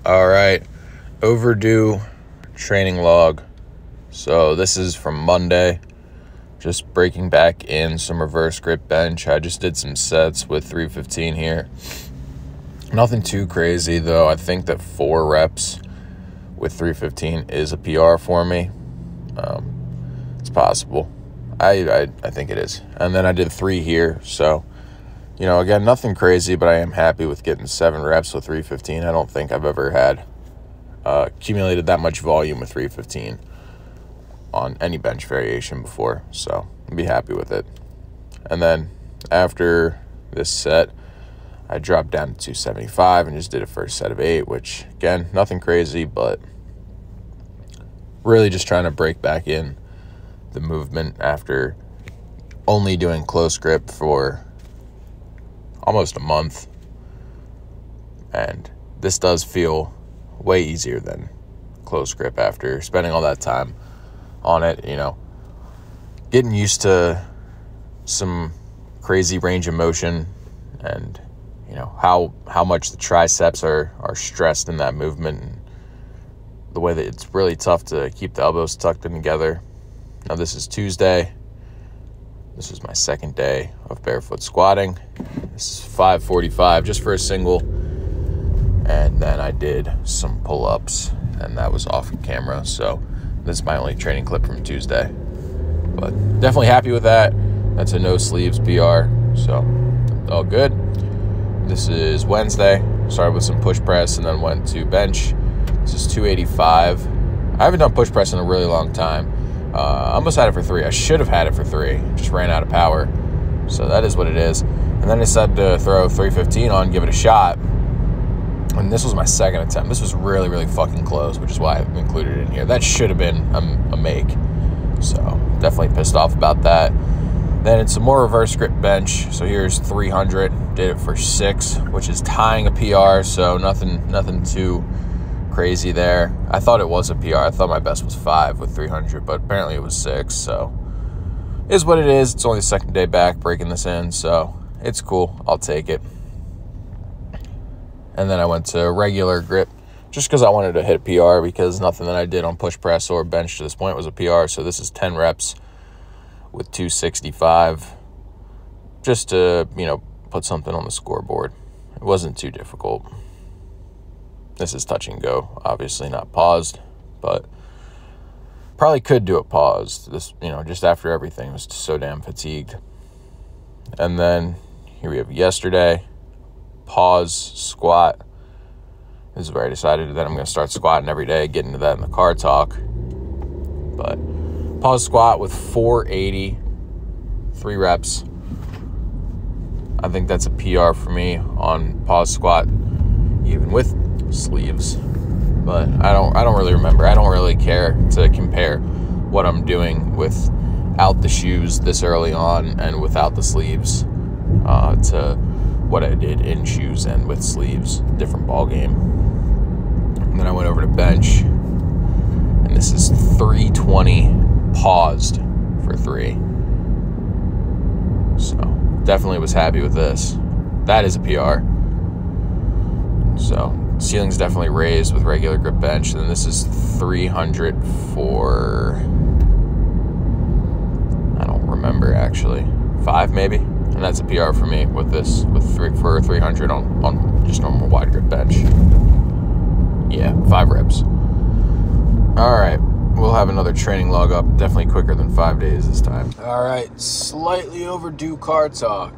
All right, overdue training log. So this is from Monday. Just breaking back in some reverse grip bench. I just did some sets with 315 here. Nothing too crazy though. I think that 4 reps with 315 is a PR for me. It's possible. I think it is. And then I did 3 here. So, again, nothing crazy, but I am happy with getting 7 reps with 315. I don't think I've ever had accumulated that much volume with 315 on any bench variation before. So I'll be happy with it. And then after this set, I dropped down to 275 and just did a first set of 8, which, again, nothing crazy, but really just trying to break back in the movement after only doing close grip for almost a month. And this does feel way easier than close grip after spending all that time on it, getting used to some crazy range of motion and, how much the triceps are stressed in that movement, and the way that it's really tough to keep the elbows tucked in together. Now, this is Tuesday. This is my second day of barefoot squatting. This is 5:45 just for a single. And then I did some pull-ups, and that was off camera. So this is my only training clip from Tuesday. But definitely happy with that. That's a no sleeves PR. So all good. This is Wednesday. Started with some push press and then went to bench. This is 285. I haven't done push press in a really long time. I almost had it for 3. I should have had it for 3. Just ran out of power. So that is what it is. And then I decided to throw 315 on, give it a shot. And this was my second attempt. This was really, really fucking close, which is why I included it in here. That should have been a make. So definitely pissed off about that. Then it's some more reverse grip bench. So here's 300. Did it for 6, which is tying a PR. So nothing too crazy there. I thought it was a PR. I thought my best was 5 with 300, but apparently it was 6. So it is what it is. It's only the second day back breaking this in, so it's cool. I'll take it. And then I went to regular grip just because I wanted to hit PR, because nothing that I did on push press or bench to this point was a PR. So this is 10 reps with 265 just to, put something on the scoreboard. It wasn't too difficult. This is touch and go, obviously not paused, but probably could do it paused. This, just after everything, I was so damn fatigued. And then here we have yesterday. Pause squat. This is where I decided that I'm going to start squatting every day, get into that in the car talk. But pause squat with 480, 3 reps. I think that's a PR for me on pause squat, even with sleeves. But I don't really remember. I don't really care to compare what I'm doing without the shoes this early on and without the sleeves to what I did in shoes and with sleeves. Different ball game. And then I went over to bench, and this is 320 paused for 3. So definitely was happy with this. That is a PR. So ceiling's definitely raised with regular grip bench. And then this is 300 for, I don't remember actually, 5 maybe. And that's a PR for me with this, for 300 on just normal wide grip bench. Yeah, 5 reps. All right, we'll have another training log up. Definitely quicker than 5 days this time. All right, slightly overdue car talk.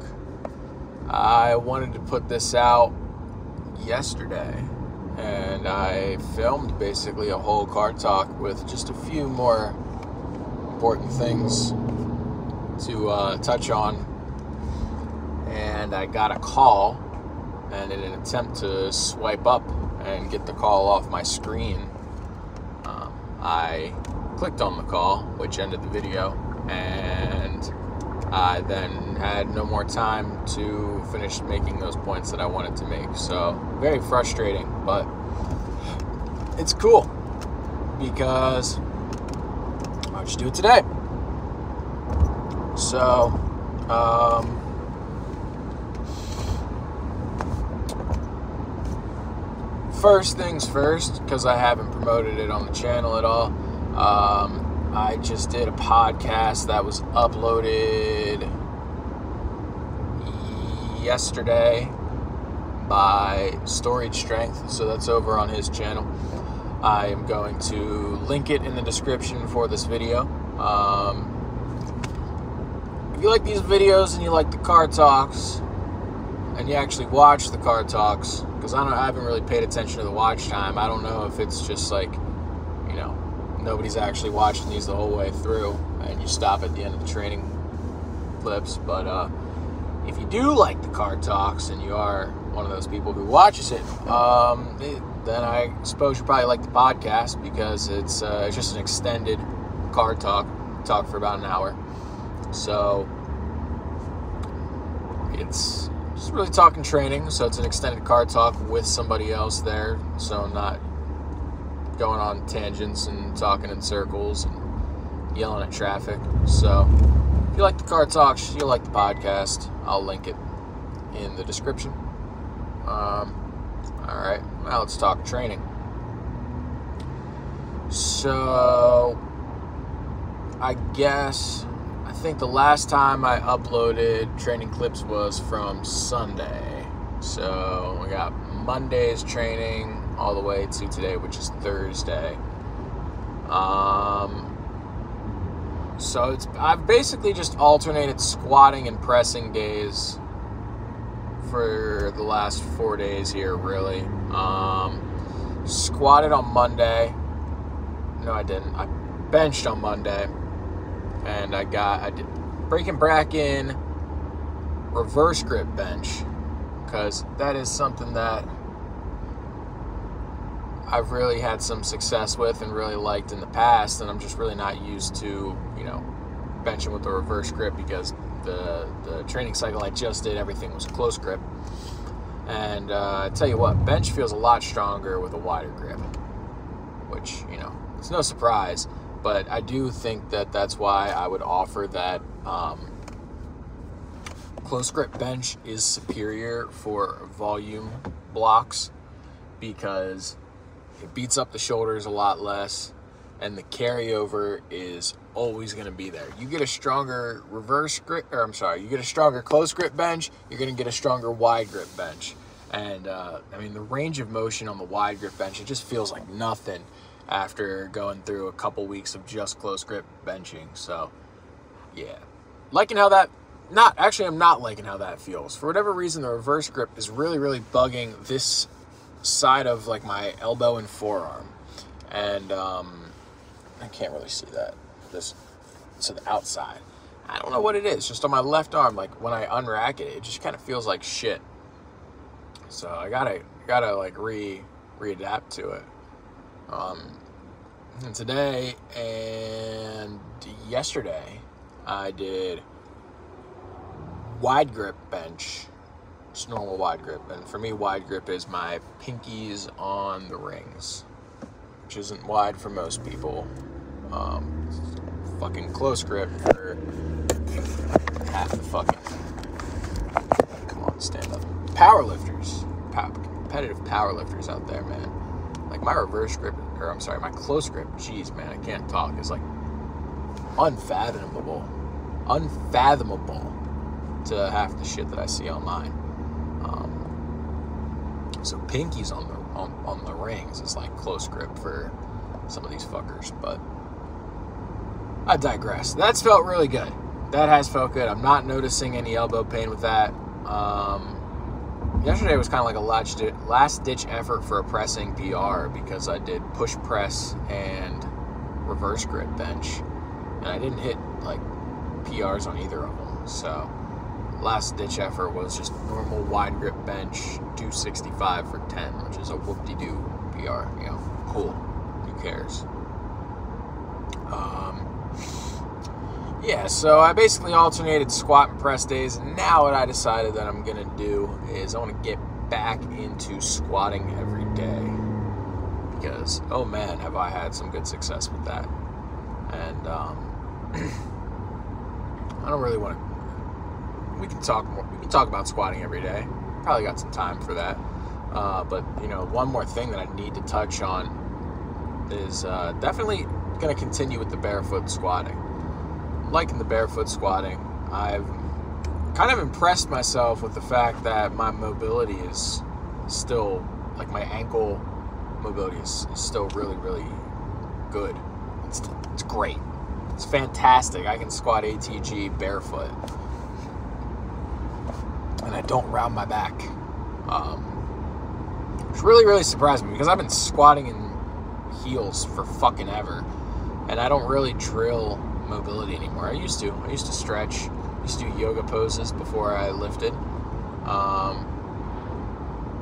I wanted to put this out yesterday, and I filmed basically a whole car talk with just a few more important things to touch on. And I got a call, and in an attempt to swipe up and get the call off my screen, I clicked on the call, which ended the video, and I then had no more time to finish making those points that I wanted to make. So very frustrating, but it's cool because I'll just do it today. So first things first, because I haven't promoted it on the channel at all. I just did a podcast that was uploaded yesterday by Storage Strength, so that's over on his channel. I am going to link it in the description for this video. If you like these videos and you like the car talks, and you actually watch the car talks, because I haven't really paid attention to the watch time. I don't know if it's just like, nobody's actually watching these the whole way through, and you stop at the end of the training clips. But if you do like the car talks, and you are one of those people who watches it, then I suppose you probably like the podcast, because it's just an extended car talk for about an hour. So it's just really talking training. So it's an extended car talk with somebody else there, so I'm not going on tangents and talking in circles and yelling at traffic. So if you like the car talks, you'll like the podcast. I'll link it in the description. Alright, now let's talk training. So I think the last time I uploaded training clips was from Sunday. So we got Monday's training all the way to today, which is Thursday. So I've basically just alternated squatting and pressing days for the last 4 days here, really. Squatted on Monday. No, I didn't. I benched on Monday. And I did breaking back in reverse grip bench, because that is something that I've really had some success with and really liked in the past, and I'm just really not used to, benching with the reverse grip, because the training cycle I just did, everything was close grip. And I tell you what, bench feels a lot stronger with a wider grip, which, it's no surprise. But I do think that that's why I would offer that close grip bench is superior for volume blocks, because it beats up the shoulders a lot less, and the carryover is always going to be there. You get a stronger you get a stronger close grip bench, you're going to get a stronger wide grip bench. And the range of motion on the wide grip bench, it just feels like nothing after going through a couple weeks of just close grip benching. So yeah, I'm not liking how that feels. For whatever reason, the reverse grip is really, really bugging this side of like my elbow and forearm. And I can't really see that. This to the outside. I don't know what it is. Just on my left arm, like when I unrack it, it just kind of feels like shit. So I gotta like readapt to it. And today and yesterday I did wide grip bench, just normal wide grip. And for me, wide grip is my pinkies on the rings, which isn't wide for most people. Fucking close grip for half the fucking, come on, stand up, competitive powerlifters out there, man. Like my my close grip, jeez, man, I can't talk. It's like unfathomable to half the shit that I see online. So pinkies on the rings is like close grip for some of these fuckers, but I digress. That's felt really good. That has felt good. I'm not noticing any elbow pain with that. Yesterday was kind of like a last-ditch effort for a pressing PR, because I did push press and reverse grip bench, and I didn't hit like PRs on either of them. So last-ditch effort was just normal wide grip bench, 265 for 10, which is a whoop-de-doo PR. Cool. Who cares? Yeah, so I basically alternated squat and press days, and now what I decided that I'm going to do is I want to get back into squatting every day, because, oh man, have I had some good success with that. And I don't really want to, we can talk about squatting every day. Probably got some time for that. But, one more thing that I need to touch on is definitely going to continue with the barefoot squatting. Liking the barefoot squatting. I've kind of impressed myself with the fact that my mobility is still, like my ankle mobility is still really, really good. It's great. It's fantastic. I can squat ATG barefoot. And I don't round my back. Which really, really surprised me because I've been squatting in heels for fucking ever. And I don't really drill mobility anymore. I used to stretch. I used to do yoga poses before I lifted.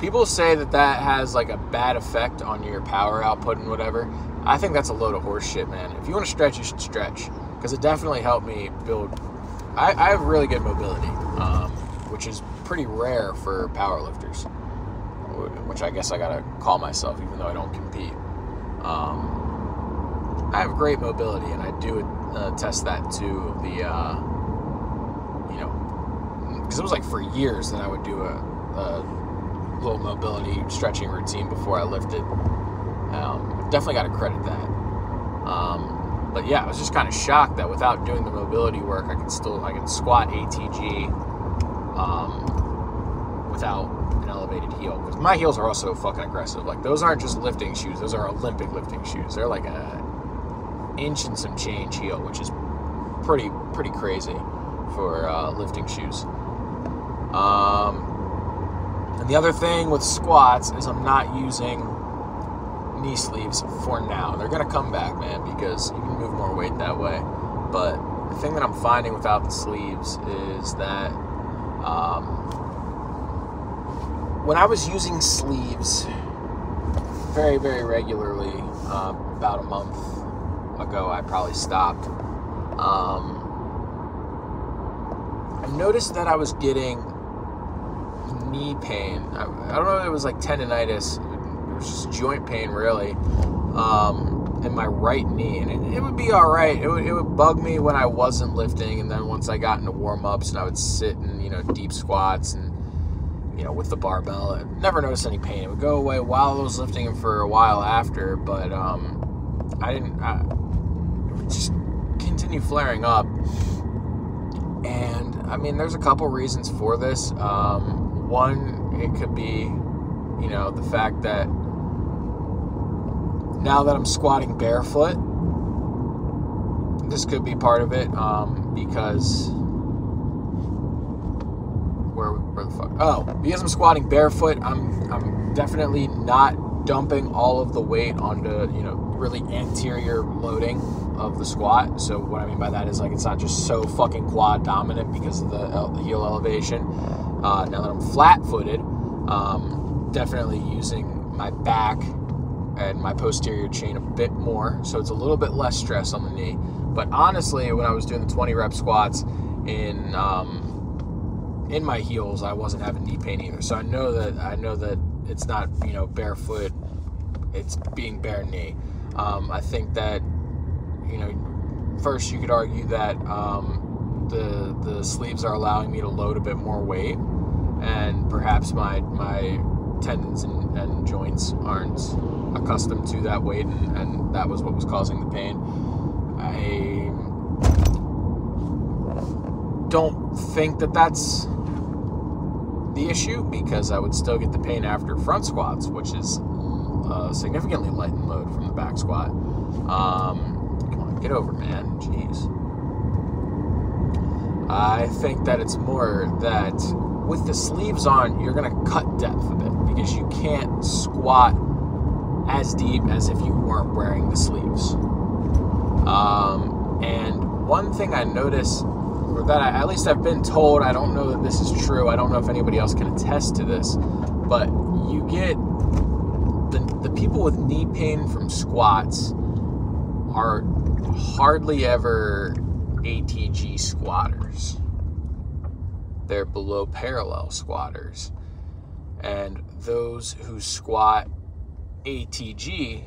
People say that has like a bad effect on your power output and whatever. I think that's a load of horse shit, man. If you want to stretch, you should stretch. Because it definitely helped me build... I have really good mobility, which is pretty rare for powerlifters. Which I guess I gotta call myself, even though I don't compete. I have great mobility, and I do attest that to the, because it was like for years that I would do a little mobility stretching routine before I lifted. Definitely got to credit that. But yeah, I was just kind of shocked that without doing the mobility work, I can squat ATG without an elevated heel. Because my heels are also fucking aggressive. Like, those aren't just lifting shoes; those are Olympic lifting shoes. They're like an inch and some change heel, which is pretty crazy for lifting shoes. And the other thing with squats is I'm not using knee sleeves for now. They're going to come back, man, because you can move more weight that way. But the thing that I'm finding without the sleeves is that when I was using sleeves very, very regularly, about a month ago, I probably stopped. I noticed that I was getting knee pain. I don't know if it was like tendonitis. It was just joint pain, really, in my right knee. And it would be all right. It would bug me when I wasn't lifting. And then once I got into warm-ups and I would sit in, deep squats and, with the barbell, I never noticed any pain. It would go away while I was lifting and for a while after. But it would just continue flaring up. And, there's a couple reasons for this. One, it could be, the fact that now that I'm squatting barefoot, this could be part of it, because where the fuck? Oh, because I'm squatting barefoot, I'm definitely not dumping all of the weight onto, really anterior loading of the squat. So what I mean by that is, like, it's not just so fucking quad dominant because of the heel elevation. Now that I'm flat-footed, definitely using my back and my posterior chain a bit more, so it's a little bit less stress on the knee. But honestly, when I was doing the 20 rep squats in my heels, I wasn't having knee pain either. So I know that it's not, barefoot, it's being bare knee. I think that, first you could argue that the sleeves are allowing me to load a bit more weight, and perhaps my tendons and joints aren't accustomed to that weight, and that was what was causing the pain. I don't think that that's the issue, because I would still get the pain after front squats, which is significantly light in load from the back squat. Come on, get over, man. Jeez. I think that it's more that with the sleeves on, you're going to cut depth a bit, because you can't squat as deep as if you weren't wearing the sleeves. And one thing I noticed, or that at least I've been told, I don't know that this is true, I don't know if anybody else can attest to this, but you get the people with knee pain from squats are hardly ever ATG squatters. They're below parallel squatters. And those who squat ATG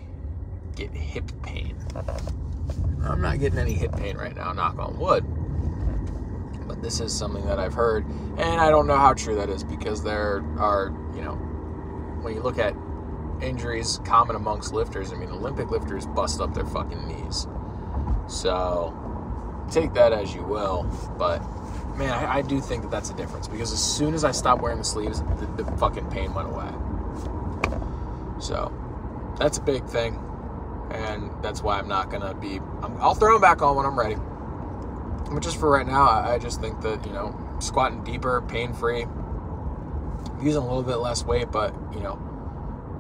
get hip pain. I'm not getting any hip pain right now, knock on wood. But this is something that I've heard, and I don't know how true that is, because there are, when you look at injuries common amongst lifters, I mean, Olympic lifters bust up their fucking knees. So take that as you will, but man, I do think that that's a difference, because as soon as I stopped wearing the sleeves, the fucking pain went away. So that's a big thing, and that's why I'm not gonna be. I'll throw them back on when I'm ready. But just for right now, I just think that, you know, squatting deeper, pain-free, using a little bit less weight, but, you know,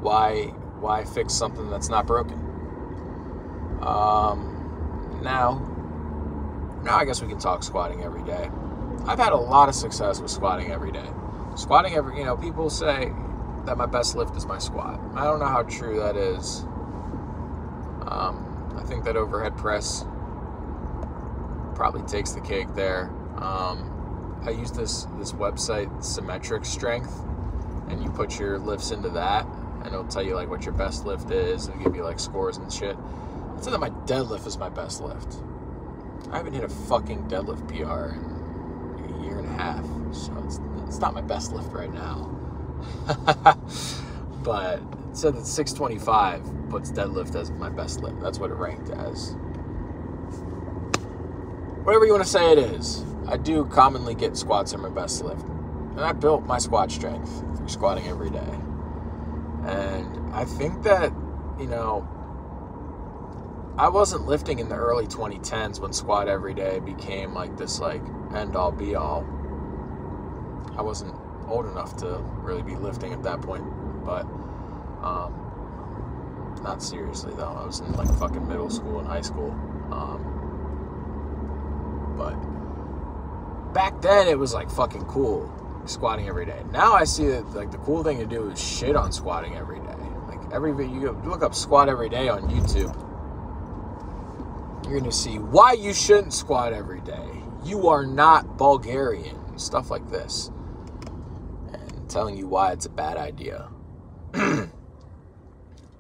why fix something that's not broken? Now I guess we can talk squatting every day. I've had a lot of success with squatting every day. Squatting every, you know, people say that my best lift is my squat. I don't know how true that is. I think that overhead press probably takes the cake there. I use this website, Symmetric Strength, and you put your lifts into that, and it'll tell you like what your best lift is, and give you like scores and shit. I'd say that my deadlift is my best lift. I haven't hit a fucking deadlift PR in like a year and a half, so it's not my best lift right now. But it said that 625 puts deadlift as my best lift. That's what it ranked as. Whatever you want to say it is, I do commonly get squats are my best lift. And I built my squat strength through squatting every day. And I think that, you know, I wasn't lifting in the early 2010s when squat every day became like this like end all be all. I wasn't old enough to really be lifting at that point, but not seriously though. I was in like fucking middle school and high school. But back then it was like fucking cool squatting every day. Now I see that like the cool thing to do is shit on squatting every day. Like you look up squat every day on YouTube, you're gonna see why you shouldn't squat every day. You are not Bulgarian. Stuff like this, and telling you why it's a bad idea.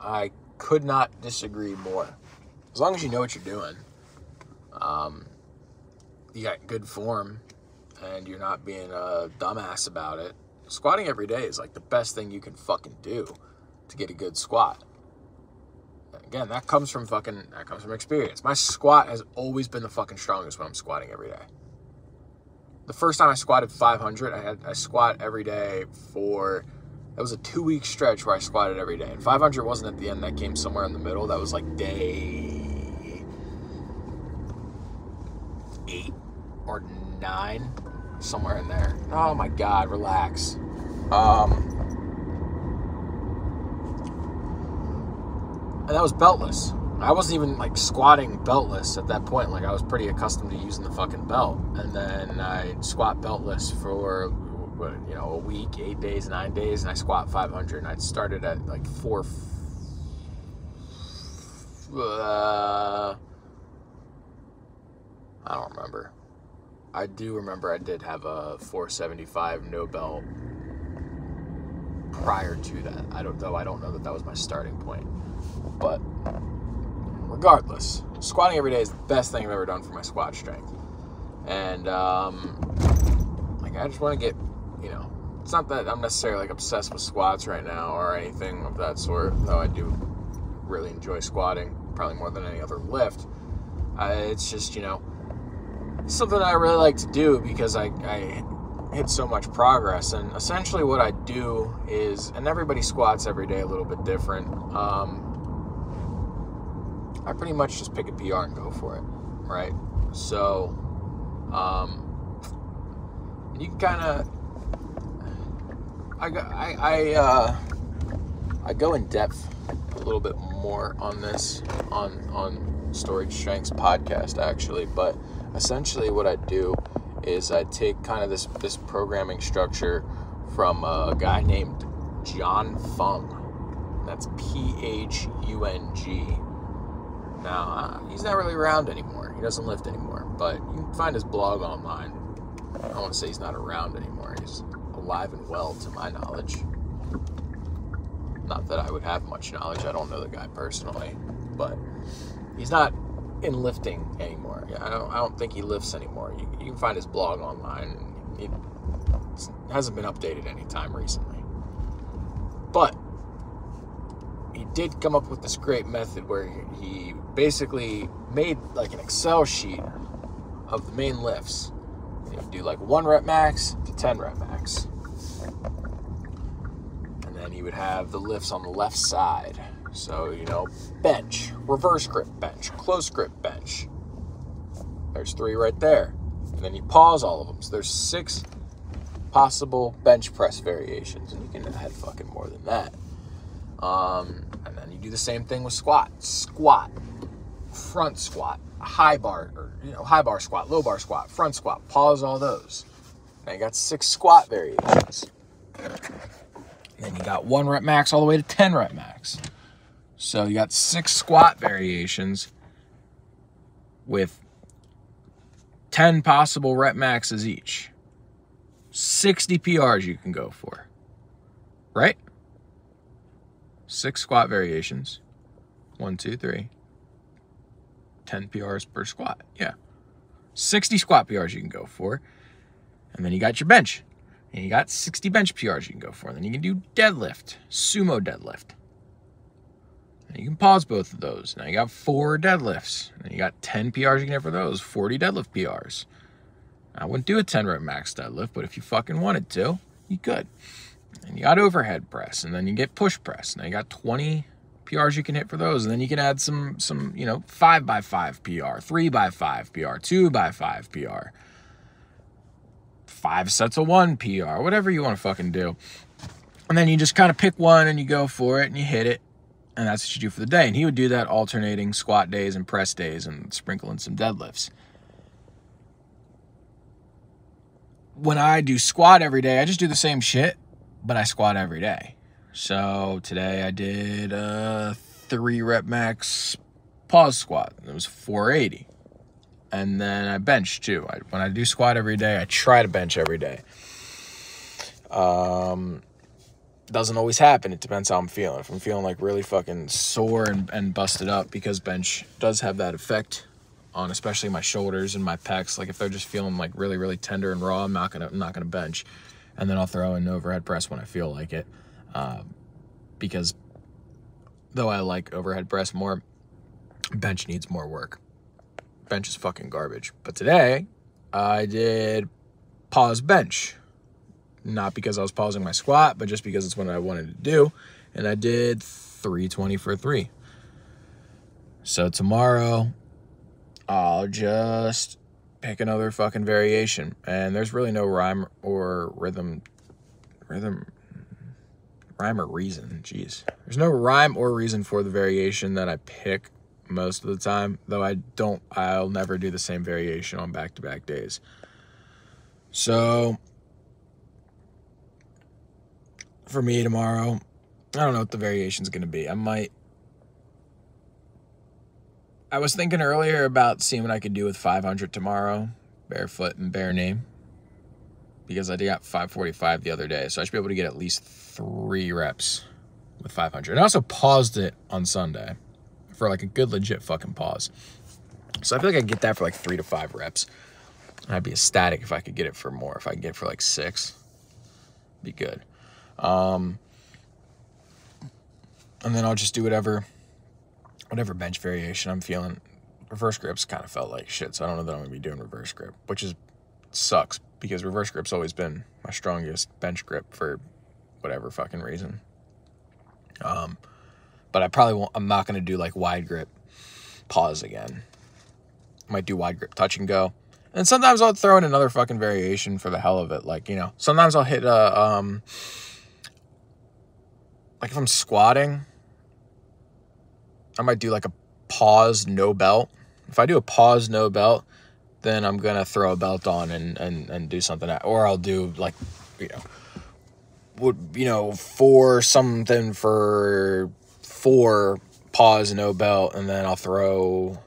I could not disagree more. As long as you know what you're doing, you got good form, and you're not being a dumbass about it. Squatting every day is like the best thing you can fucking do to get a good squat. Again, that comes from experience. My squat has always been the fucking strongest when I'm squatting every day. The first time I squatted 500, I squat every day that was a 2-week stretch where I squatted every day. And 500 wasn't at the end, that came somewhere in the middle. That was like day 8 or 9, somewhere in there. Oh my God, relax. And that was beltless. I wasn't even like squatting beltless at that point. Like I was pretty accustomed to using the fucking belt. And then I squat beltless for, you know, a week, 8 days, 9 days, and I squat 500. And I started at like I don't remember. I do remember I did have a 475 no belt prior to that. I don't know that was my starting point. But regardless, squatting every day is the best thing I've ever done for my squat strength. And like I just want to get, you know, it's not that I'm necessarily like obsessed with squats right now or anything of that sort, though I do really enjoy squatting probably more than any other lift. It's just, you know, something I really like to do because I hit so much progress. And essentially what I do is, and everybody squats every day a little bit different, I pretty much just pick a PR and go for it, right? So you can kind of I go in depth a little bit more on this on Storage Strengths podcast actually, but essentially what I do is I take kind of this programming structure from a guy named John Fung. That's Phung. Now, he's not really around anymore. He doesn't lift anymore, but you can find his blog online. I don't want to say he's not around anymore. He's alive and well to my knowledge. Not that I would have much knowledge. I don't know the guy personally, but he's not in lifting anymore. I don't think he lifts anymore. You can find his blog online. It hasn't been updated any time recently. But did come up with this great method where he basically made like an Excel sheet of the main lifts. You do like 1 rep max to 10 rep max. And then you would have the lifts on the left side. So, bench, reverse grip bench, close grip bench. There's 3 right there. And then you pause all of them. So there's 6 possible bench press variations. And you can add fucking more than that. And then you do the same thing with squat. Squat, front squat, high bar, or high bar squat, low bar squat, front squat. Pause all those. Now you got 6 squat variations. And then you got 1 rep max all the way to 10 rep max. So you got 6 squat variations with 10 possible rep maxes each. 60 PRs you can go for. Right? 6 squat variations. 1, 2, 3. 10 PRs per squat. Yeah. 60 squat PRs you can go for. And then you got your bench. And you got 60 bench PRs you can go for. And then you can do deadlift. Sumo deadlift. And you can pause both of those. Now you got 4 deadlifts. And you got 10 PRs you can hit for those. 40 deadlift PRs. I wouldn't do a 10 rep max deadlift, but if you fucking wanted to, you could. And you got overhead press, and then you get push press. Now you got 20 PRs you can hit for those, and then you can add some 5x5 PR, 3x5 PR, 2x5 PR, 5 sets of 1 PR, whatever you want to fucking do. And then you just kind of pick one and you go for it and you hit it, and that's what you do for the day. And he would do that alternating squat days and press days and sprinkle in some deadlifts. When I do squat every day, I just do the same shit, but I squat every day. So today I did a 3 rep max pause squat. It was 480. And then I bench too. When I do squat every day, I try to bench every day. Doesn't always happen. It depends how I'm feeling. If I'm feeling like really fucking sore and busted up, because bench does have that effect on especially my shoulders and my pecs. Like if they're just feeling like really, really tender and raw, I'm not gonna bench. And then I'll throw in overhead press when I feel like it. Because though I like overhead press more, bench needs more work. Bench is fucking garbage. But today I did pause bench. Not because I was pausing my squat, but just because it's what I wanted to do. And I did 320 for 3. So tomorrow I'll just pick another fucking variation. And there's really no rhyme or reason. Jeez. There's no rhyme or reason for the variation that I pick most of the time. Though I'll never do the same variation on back-to-back days. So for me tomorrow, I don't know what the variation's going to be. I was thinking earlier about seeing what I could do with 500 tomorrow, barefoot and bare knee, because I got 545 the other day, so I should be able to get at least 3 reps with 500. And I also paused it on Sunday for like a good legit fucking pause. So I feel like I could get that for like 3 to 5 reps. And I'd be ecstatic if I could get it for more. If I could get it for like 6, be good. And then I'll just do whatever bench variation I'm feeling. Reverse grips kind of felt like shit, so I don't know that I'm going to be doing reverse grip, which sucks, because reverse grip's always been my strongest bench grip for whatever fucking reason. But I'm not going to do like wide grip pause again. I might do wide grip touch and go. And sometimes I'll throw in another fucking variation for the hell of it. Like, sometimes I'll hit like if I'm squatting, I might do like a pause, no belt. If I do a pause, no belt, then I'm going to throw a belt on and do something. Or I'll do like, for something for 4 pause, no belt. And then I'll throw,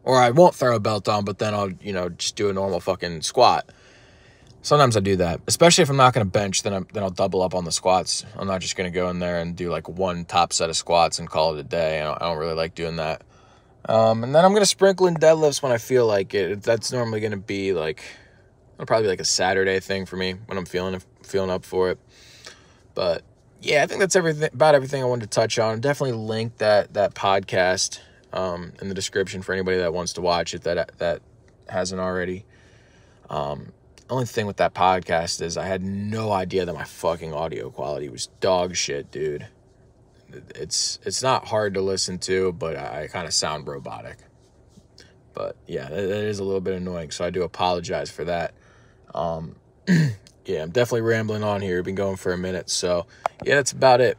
or I won't throw a belt on, but then I'll, just do a normal fucking squat. Sometimes I do that, especially if I'm not going to bench, then I'll double up on the squats. I'm not just going to go in there and do like 1 top set of squats and call it a day. I don't really like doing that. And then I'm going to sprinkle in deadlifts when I feel like it. That's normally going to be like, it'll probably be like a Saturday thing for me when I'm feeling up for it. But yeah, I think that's everything I wanted to touch on. Definitely link that podcast in the description for anybody that wants to watch it that hasn't already. Only thing with that podcast is I had no idea that my fucking audio quality was dog shit, dude. It's not hard to listen to, but I kind of sound robotic. But yeah, that is a little bit annoying, so I do apologize for that. Yeah, I'm definitely rambling on here. Been going for a minute, so yeah, that's about it.